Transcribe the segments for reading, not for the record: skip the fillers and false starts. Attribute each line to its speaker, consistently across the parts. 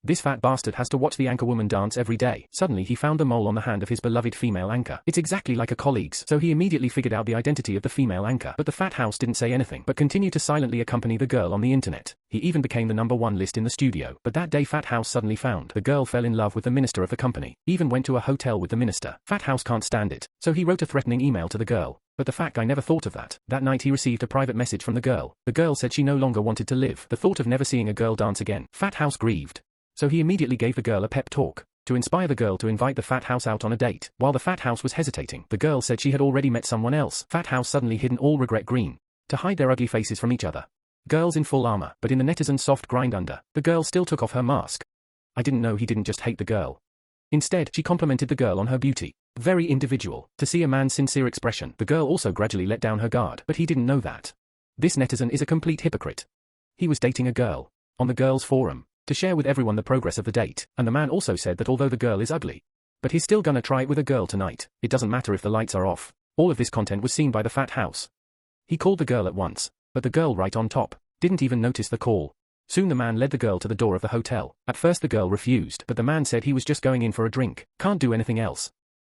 Speaker 1: This fat bastard has to watch the anchor woman dance every day. Suddenly he found the mole on the hand of his beloved female anchor. It's exactly like a colleague's, so he immediately figured out the identity of the female anchor. But the fat house didn't say anything, but continued to silently accompany the girl on the internet. He even became the #1 list in the studio. But that day Fat House suddenly found the girl fell in love with the minister of the company. Even went to a hotel with the minister. Fat House can't stand it, so he wrote a threatening email to the girl. But the fat guy never thought of that. That night he received a private message from the girl. The girl said she no longer wanted to live. The thought of never seeing a girl dance again. Fat House grieved. So he immediately gave the girl a pep talk to inspire the girl to invite the Fat House out on a date. While the Fat House was hesitating, the girl said she had already met someone else. Fat House suddenly hid an all regret green to hide their ugly faces from each other. Girls in full armor, but in the netizen's soft grind under. The girl still took off her mask. I didn't know he didn't just hate the girl. Instead, she complimented the girl on her beauty. Very individual. To see a man's sincere expression, the girl also gradually let down her guard, but he didn't know that. This netizen is a complete hypocrite. He was dating a girl on the girls' forum to share with everyone the progress of the date, and the man also said that although the girl is ugly, but he's still gonna try it with a girl tonight. It doesn't matter if the lights are off. All of this content was seen by the Fat House. He called the girl at once, but the girl right on top didn't even notice the call. Soon the man led the girl to the door of the hotel. At first the girl refused, but the man said he was just going in for a drink, can't do anything else.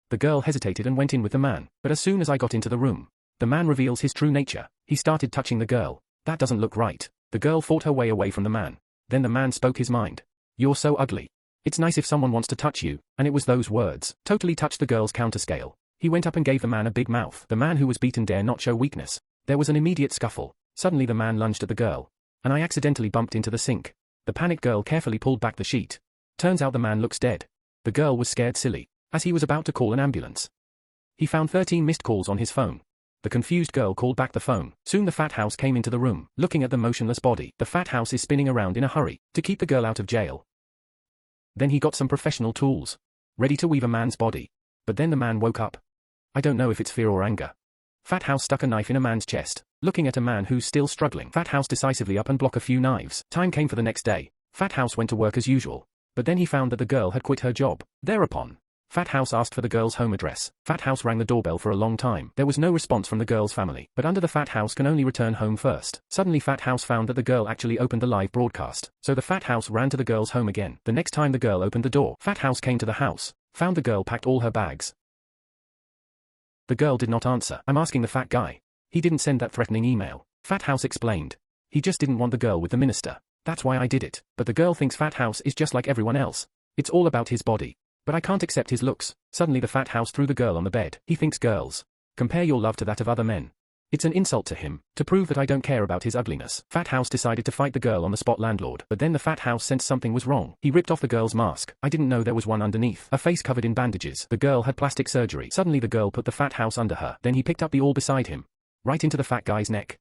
Speaker 1: The girl hesitated and went in with the man, but as soon as I got into the room, the man reveals his true nature. He started touching the girl. That doesn't look right. The girl fought her way away from the man. Then the man spoke his mind. You're so ugly. It's nice if someone wants to touch you, and it was those words. Totally touched the girl's counterscale. He went up and gave the man a big mouth. The man who was beaten dare not show weakness. There was an immediate scuffle. Suddenly the man lunged at the girl, and I accidentally bumped into the sink. The panicked girl carefully pulled back the sheet. Turns out the man looks dead. The girl was scared silly, as he was about to call an ambulance. He found 13 missed calls on his phone. The confused girl called back the phone. Soon the Fat House came into the room, looking at the motionless body. The Fat House is spinning around in a hurry to keep the girl out of jail. Then he got some professional tools, ready to weave a man's body. But then the man woke up. I don't know if it's fear or anger. Fat House stuck a knife in a man's chest, looking at a man who's still struggling. Fat House decisively up and block a few knives. Time came for the next day. Fat House went to work as usual, but then he found that the girl had quit her job. Thereupon, Fat House asked for the girl's home address. Fat House rang the doorbell for a long time. There was no response from the girl's family, but under the Fat House can only return home first. Suddenly Fat House found that the girl actually opened the live broadcast, so the Fat House ran to the girl's home again. The next time the girl opened the door, Fat House came to the house, found the girl packed all her bags. The girl did not answer. I'm asking the fat guy. He didn't send that threatening email. Fat House explained. He just didn't want the girl with the minister. That's why I did it. But the girl thinks Fat House is just like everyone else. It's all about his body. But I can't accept his looks. Suddenly the Fat House threw the girl on the bed. He thinks girls compare your love to that of other men. It's an insult to him, to prove that I don't care about his ugliness. Fat House decided to fight the girl on the spot landlord. But then the Fat House sensed something was wrong. He ripped off the girl's mask. I didn't know there was one underneath. A face covered in bandages. The girl had plastic surgery. Suddenly the girl put the Fat House under her. Then he picked up the awl beside him, right into the fat guy's neck.